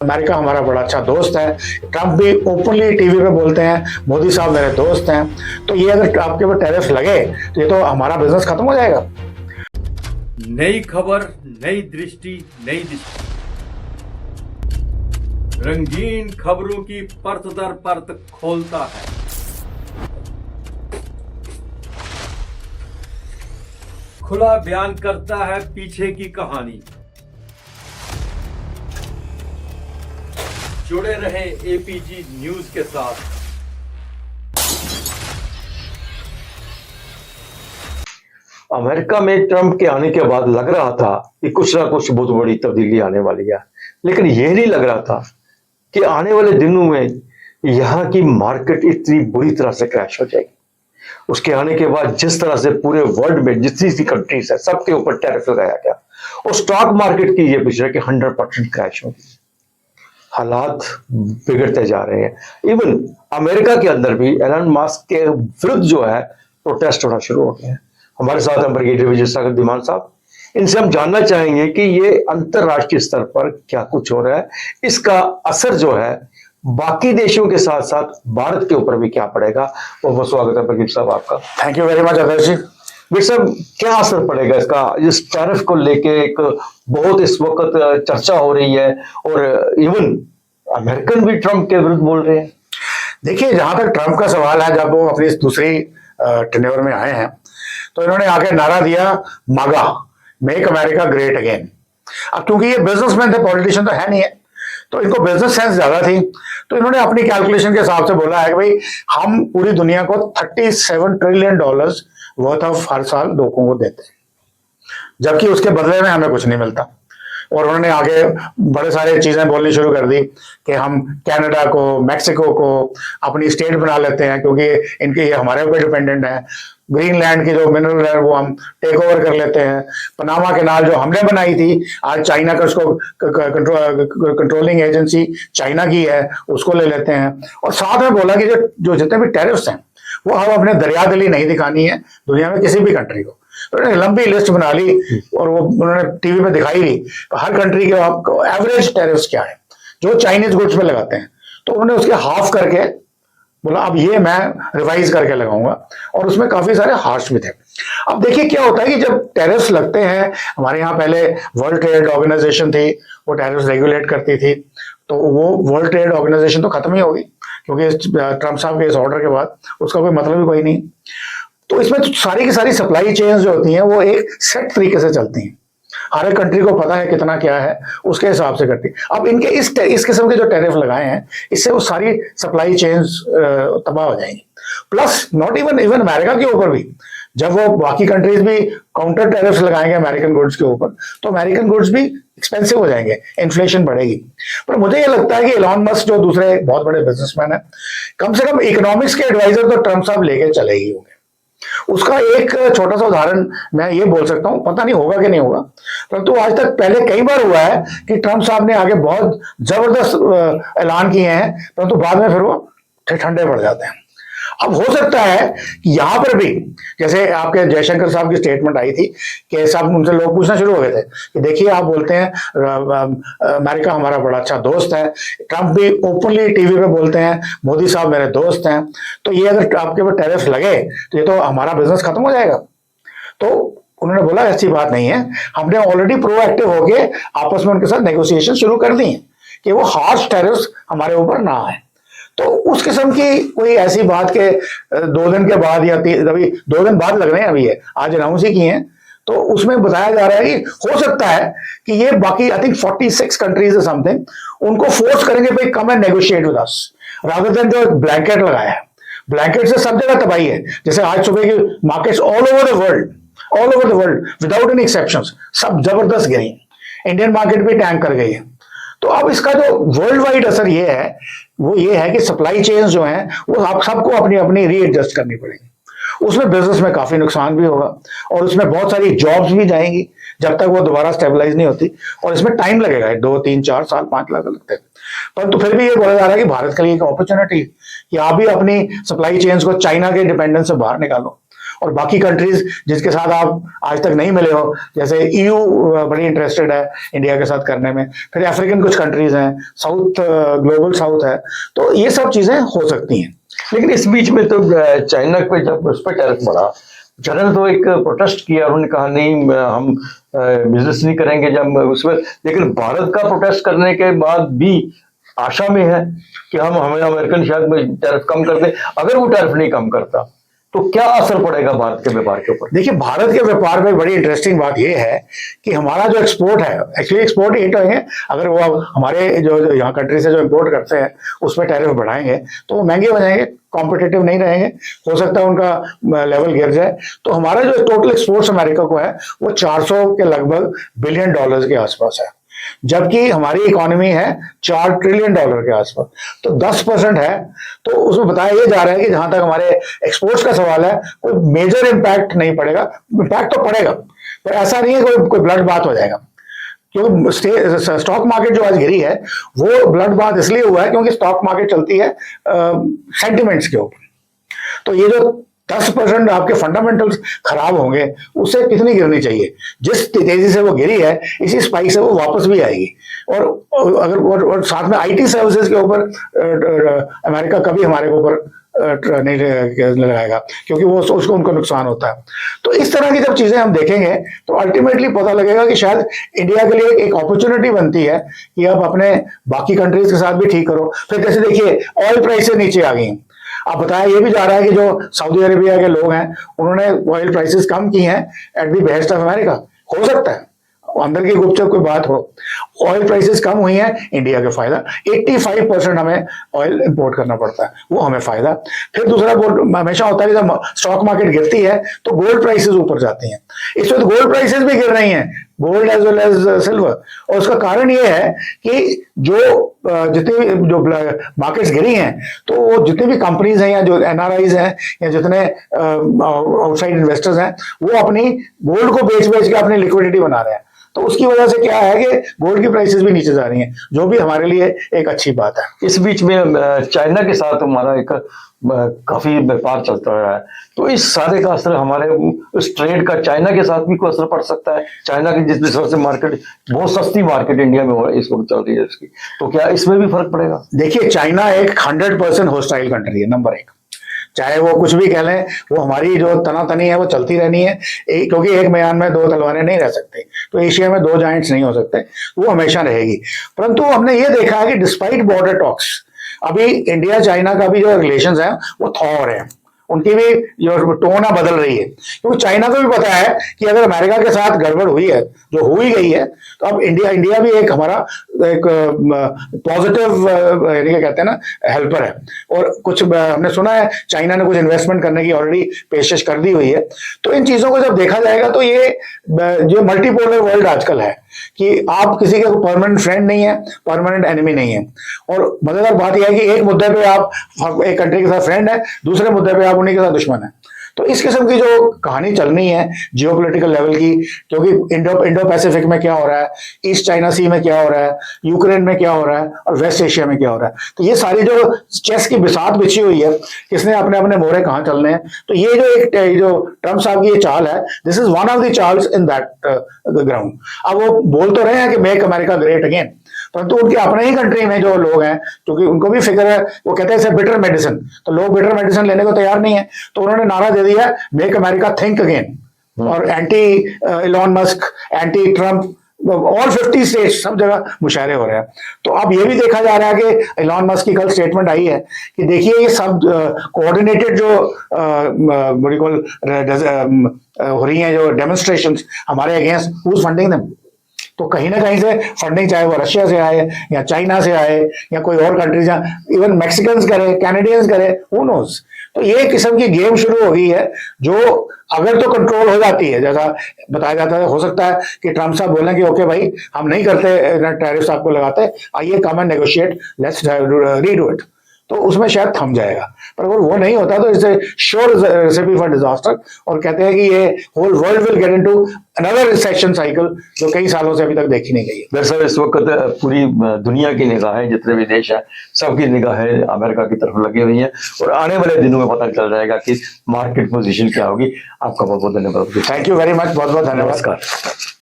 America हमारा बड़ा अच्छा दोस्त है। ट्रंप भी ओपनली टीवी पे बोलते हैं मोदी साहब मेरे दोस्त हैं। तो ये अगर आपके ऊपर टैरिफ लगे तो ये तो हमारा बिजनेस खत्म हो जाएगा। नई खबर, नई दृष्टि, नई दिशा। रंगीन खबरों की परत दर परत खोलता है। खुला बयान करता है पीछे की कहानी। जुड़े रहे एपीजी न्यूज के साथ। अमेरिका में ट्रंप के आने के बाद लग रहा था कि कुछ ना कुछ बहुत बड़ी तब्दीली आने वाली है, लेकिन यह नहीं लग रहा था कि आने वाले दिनों में यहाँ की मार्केट इतनी बुरी तरह से क्रैश हो जाएगी। उसके आने के बाद जिस तरह से पूरे वर्ल्ड में जितनी सी कंट्रीज है सबके ऊपर टैरिफ लगाया गया और स्टॉक मार्केट की ये पिछड़ा कि 100% क्रैश होगी। हालात बिगड़ते जा रहे हैं। इवन अमेरिका के अंदर भी एलन मस्क के विरुद्ध जो है प्रोटेस्ट होना शुरू हो गए हैं। हमारे साथ हैं ब्रिगेडियर विजय सागर धीमान साहब। इनसे हम जानना चाहेंगे कि ये अंतरराष्ट्रीय स्तर पर क्या कुछ हो रहा है, इसका असर जो है बाकी देशों के साथ साथ भारत के ऊपर भी क्या पड़ेगा। बहुत बहुत स्वागत है ब्रिगेडियर साहब आपका। Thank you very much Adarsh ji. Brigadier साहब, क्या असर पड़ेगा इसका? इस टैरिफ को लेके एक बहुत इस वक्त चर्चा हो रही है और इवन अमेरिकन भी ट्रंप के विरुद्ध बोल रहे हैं। देखिए, जहां तक ट्रंप का सवाल है, जब वो अपनी इस दूसरी टेन्योर में आए हैं तो इन्होंने आके नारा दिया मागा, मेक अमेरिका ग्रेट अगेन। अब क्योंकि ये बिजनेसमैन थे, पॉलिटिशियन तो है नहीं है, तो इनको बिजनेस सेंस ज्यादा थी, तो इन्होंने अपनी कैलकुलेशन के हिसाब से बोला है कि भाई हम पूरी दुनिया को $37 ट्रिलियन वर्थ ऑफ हर साल लोगों को देते हैं, जबकि उसके बदले में हमें कुछ नहीं मिलता। और उन्होंने आगे बड़े सारे चीजें बोलनी शुरू कर दी कि हम कनाडा को, मैक्सिको को अपनी स्टेट बना लेते हैं क्योंकि इनके ये हमारे ऊपर डिपेंडेंट है। ग्रीनलैंड की जो मिनरल है वो हम टेक ओवर कर लेते हैं। पनामा कैनाल जो हमने बनाई थी, आज चाइना का उसको कंट्रोलिंग एजेंसी चाइना की है, उसको ले लेते हैं। और साथ में बोला कि जो जितने भी टैरिफ्स हैं वो हम अपने दरियादिली नहीं दिखानी है दुनिया में किसी भी कंट्री को। तो उन्होंने लंबी लिस्ट बना ली और वो उन्होंने टीवी पे दिखाई दी हर कंट्री के आपको एवरेज टैरिफ्स क्या है जो चाइनीज गुड्स पे लगाते हैं। तो उन्होंने उसके हाफ करके बोला अब ये मैं रिवाइज करके लगाऊंगा, और उसमें काफी सारे हार्श भी थे। अब देखिए क्या होता है कि जब टैरिफ्स लगते हैं, हमारे यहाँ पहले वर्ल्ड ट्रेड ऑर्गेनाइजेशन थी, वो टैरिफ्स रेगुलेट करती थी, तो वो वर्ल्ड ट्रेड ऑर्गेनाइजेशन तो खत्म ही होगी क्योंकि ट्रंप साहब के इस ऑर्डर के बाद उसका कोई मतलब ही कोई नहीं। तो इसमें तो सारी की सारी सप्लाई चेन्स जो होती हैं वो एक सेट तरीके से चलती हैं, हर एक कंट्री को पता है कितना क्या है, उसके हिसाब से करती है। अब इनके इस किस्म के जो टैरिफ लगाए हैं, इससे वो सारी सप्लाई चेन्स तबाह हो जाएंगी। प्लस नॉट इवन अमेरिका के ऊपर भी जब वो बाकी कंट्रीज भी काउंटर टैरिफ्स लगाएंगे अमेरिकन गुड्स के ऊपर, तो अमेरिकन गुड्स भी एक्सपेंसिव हो जाएंगे, इन्फ्लेशन बढ़ेगी। पर मुझे ये लगता है कि एलन मस्क जो दूसरे बहुत बड़े बिजनेसमैन है, कम से कम इकोनॉमिक्स के एडवाइजर तो ट्रंप साहब लेके चले ही होंगे। उसका एक छोटा सा उदाहरण मैं ये बोल सकता हूं, पता नहीं होगा कि नहीं होगा, परंतु आज तक पहले कई बार हुआ है कि ट्रंप साहब ने आगे बहुत जबरदस्त ऐलान किए हैं, परंतु बाद में फिर वो ठंडे पड़ जाते हैं। अब हो सकता है कि यहां पर भी जैसे आपके जयशंकर साहब की स्टेटमेंट आई थी कि सब उनसे लोग पूछना शुरू हो गए थे कि देखिए आप बोलते हैं अमेरिका हमारा बड़ा अच्छा दोस्त है, ट्रंप भी ओपनली टीवी पे बोलते हैं मोदी साहब मेरे दोस्त हैं, तो ये अगर आपके ऊपर टैरिफ लगे तो ये तो हमारा बिजनेस खत्म हो जाएगा। तो उन्होंने बोला ऐसी बात नहीं है, हमने ऑलरेडी प्रोएक्टिव होके आपस में उनके साथ नेगोशिएशन शुरू कर दी है कि वो हार्श टैरिफ्स हमारे ऊपर ना आए। तो उस किस्म की कोई ऐसी बात के 2 दिन के बाद या अभी 2 दिन बाद लग रहे हैं, अभी ये आज अनाउंस ही किए हैं, तो उसमें बताया जा रहा है कि हो सकता है कि ये बाकी आई थिंक 46 कंट्रीज है समथिंग, उनको फोर्स करेंगे भाई come and negotiate with us, rather than जो ब्लैंकेट लगाया है। ब्लैंकेट से सब जगह तबाही है। जैसे आज सुबह की markets all over the world without any exceptions सब जबरदस्त गिरी, इंडियन मार्केट भी टैंक कर गई है। तो अब इसका जो वर्ल्ड वाइड असर ये है वो ये है कि सप्लाई चेन्स जो हैं वो आप सबको अपनी अपनी रीएडजस्ट करनी पड़ेगी। उसमें बिजनेस में काफी नुकसान भी होगा और उसमें बहुत सारी जॉब्स भी जाएंगी जब तक वो दोबारा स्टेबलाइज नहीं होती, और इसमें टाइम लगेगा, 2 3 4 साल 5 लाख लगते हैं। परंतु फिर भी ये बोला जा रहा है कि भारत के लिए एक अपॉर्चुनिटी कि आप भी अपनी सप्लाई चेन्स को चाइना के डिपेंडेंस से बाहर निकालो और बाकी कंट्रीज जिसके साथ आप आज तक नहीं मिले हो, जैसे ईयू बड़ी इंटरेस्टेड है इंडिया के साथ करने में, फिर अफ्रीकन कुछ कंट्रीज हैं, साउथ ग्लोबल साउथ है, तो ये सब चीजें हो सकती हैं। लेकिन इस बीच में तो चाइना पे जब उस पर टैरिफ बढ़ा, चाइना ने तो एक प्रोटेस्ट किया, उन्होंने कहा नहीं हम बिजनेस नहीं करेंगे जब उसमें। लेकिन भारत का प्रोटेस्ट करने के बाद भी आशा में है कि हमें अमेरिकन शायद टैरिफ कम कर दे। अगर वो टैरिफ नहीं कम करता तो क्या असर पड़ेगा भारत के व्यापार के ऊपर? देखिए, भारत के व्यापार में बड़ी इंटरेस्टिंग बात यह है कि हमारा जो एक्सपोर्ट है, एक्चुअली एक्सपोर्ट हिट होंगे अगर वो हमारे जो यहाँ कंट्री से जो इंपोर्ट करते हैं उस पर टैरिफ बढ़ाएंगे तो वो महंगे हो जाएंगे, कॉम्पिटिटिव नहीं रहेंगे, हो सकता है उनका लेवल गिर जाए। तो हमारा जो टोटल एक्सपोर्ट्स अमेरिका को है वो 400 के लगभग बिलियन डॉलर्स के आसपास है, जबकि हमारी इकोनॉमी है 4 ट्रिलियन डॉलर के आसपास। तो 10% है, तो उसमें बताया ये जा रहा है कि जहां तक हमारे एक्सपोर्ट्स का सवाल है कोई मेजर इंपैक्ट नहीं पड़ेगा। इंपैक्ट तो पड़ेगा पर ऐसा नहीं है कोई ब्लड बात हो जाएगा, क्योंकि स्टॉक मार्केट जो आज गिरी है वो ब्लड बात इसलिए हुआ है क्योंकि स्टॉक मार्केट चलती है सेंटिमेंट्स के ऊपर। तो ये जो 10% आपके फंडामेंटल्स खराब होंगे, उससे कितनी गिरनी चाहिए? जिस तेजी से वो गिरी है इसी स्पाइक से वो वापस भी आएगी। और अगर और साथ में आईटी सर्विसेज के ऊपर अमेरिका कभी हमारे ऊपर नहीं लगाएगा क्योंकि वो उसको उनको नुकसान होता है। तो इस तरह की जब चीजें हम देखेंगे तो अल्टीमेटली पता लगेगा कि शायद इंडिया के लिए एक अपॉर्चुनिटी बनती है कि आप अपने बाकी कंट्रीज के साथ भी ठीक करो। फिर जैसे देखिए ऑयल प्राइसेस नीचे आ गई, अब बताया ये भी जा रहा है कि जो सऊदी अरेबिया के लोग हैं उन्होंने ऑयल प्राइसेस कम की हैं at the best of America. हो सकता है अंदर की गुपचुप कोई बात हो, ऑयल प्राइसेस कम हुई हैं, इंडिया का फायदा। 85% हमें ऑयल इंपोर्ट करना पड़ता है, वो हमें फायदा। फिर दूसरा हमेशा होता है कि जब स्टॉक मार्केट गिरती है तो गोल्ड प्राइसेस ऊपर जाती हैं। इस वक्त गोल्ड प्राइसेस भी गिर रही हैं, gold as well as silver. और उसका कारण ये है कि जितनी जो मार्केट्स गिरी हैं तो वो जितनी भी कंपनीज हैं या जो एनआरआईज हैं या जितने आउटसाइड इन्वेस्टर्स हैं वो अपनी गोल्ड को बेच बेच के अपनी लिक्विडिटी बना रहे हैं। तो उसकी वजह से क्या है कि गोल्ड की प्राइसेस भी नीचे जा रही हैं, जो भी हमारे लिए एक अच्छी बात है। इस बीच में चाइना के साथ हमारा एक काफी व्यापार चलता रहा है, तो इस सारे का असर हमारे उस ट्रेड का चाइना के साथ भी कोई असर पड़ सकता है? चाइना की जिस हिसाब से मार्केट बहुत सस्ती मार्केट इंडिया में इस वक्त चल रही है इसकी, तो क्या इसमें भी फर्क पड़ेगा? देखिए, चाइना एक 100% होस्टाइल कंट्री है, नंबर 1। चाहे वो कुछ भी कह लें, वो हमारी जो तनातनी है वो चलती रहनी है, क्योंकि एक म्यान में 2 तलवारें नहीं रह सकती। तो एशिया में 2 जाइंट्स नहीं हो सकते, वो हमेशा रहेगी। परंतु हमने ये देखा है कि डिस्पाइट बॉर्डर टॉक्स, अभी इंडिया चाइना का भी जो रिलेशंस है वो थॉ रहे हैं, उनकी भी जो टोन है बदल रही है, क्योंकि चाइना को भी पता है कि अगर अमेरिका के साथ गड़बड़ हुई है, जो हुई गई है, तो अब इंडिया भी एक हमारा एक पॉजिटिव यानी क्या कहते हैं ना हेल्पर है। और कुछ हमने सुना है चाइना ने कुछ इन्वेस्टमेंट करने की ऑलरेडी पेशकश कर दी हुई है। तो इन चीजों को जब देखा जाएगा तो ये जो मल्टीपोलर वर्ल्ड आजकल है कि आप किसी का परमानेंट फ्रेंड नहीं है, परमानेंट एनिमी नहीं है। और मजेदार बात यह है कि एक मुद्दे पे आप एक कंट्री के साथ फ्रेंड है, दूसरे मुद्दे पे आप उन्हीं के साथ दुश्मन है। तो इस किस्म की जो कहानी चलनी है जियोपॉलिटिकल लेवल की, क्योंकि इंडो पैसिफिक में क्या हो रहा है, ईस्ट चाइना सी में क्या हो रहा है, यूक्रेन में क्या हो रहा है और वेस्ट एशिया में क्या हो रहा है, तो ये सारी जो चेस की बिसात बिछी हुई है, किसने अपने अपने मोहरे कहाँ चलने हैं। तो ये जो ट्रम्प साहब की ये चाल है, this is one of the Charles in that ground. अब वो बोल तो रहे हैं कि मेक अमेरिका ग्रेट अगेन, परंतु उनके अपने ही कंट्री में जो लोग हैं, क्योंकि उनको भी फिक्र है, वो कहते हैं बिटर मेडिसिन, तो लोग बिटर मेडिसिन लेने को तैयार नहीं है, तो उन्होंने नारा दे दिया मेक अमेरिका थिंक अगेन। और anti Elon Musk, anti Trump, all 50 state सब जगह मुशायरे हो रहे हैं। तो अब ये भी देखा जा रहा है कि इलॉन मस्क की कल स्टेटमेंट आई है कि देखिए ये सब कोऑर्डिनेटेड जो हो रही हैं जो डेमोन्स्ट्रेशंस हमारे against, who is funding them. तो कहीं ना कहीं से फंडिंग, चाहे वो रशिया से आए या चाइना से आए या कोई और कंट्रीज, इवन मैक्सिकन्स करे, कैनेडियंस करे, हु नोज। तो ये किस्म की गेम शुरू हो गई है जो अगर तो कंट्रोल हो जाती है, जैसा बताया जाता है, हो सकता है कि ट्रम्प साहब बोलें कि ओके भाई हम नहीं करते टैरिफ्स आपको लगाते, आइए come and negotiate, let's redo it. तो उसमें शायद थम जाएगा। पर अगर वो नहीं होता तो इससे श्योर रेसिपी फॉर डिजास्टर, और कहते हैं कि ये whole world will get into another recession cycle जो कई सालों से अभी तक देखी नहीं गई है। दरअसल इस वक्त पूरी दुनिया की निगाहें, जितने भी देश हैं, सबकी निगाहें अमेरिका की तरफ लगी हुई हैं, और आने वाले दिनों में पता चल जाएगा कि मार्केट पोजीशन क्या होगी। आपका बहुत बहुत धन्यवाद। थैंक यू वेरी मच, बहुत बहुत धन्यवाद। नमस्कार।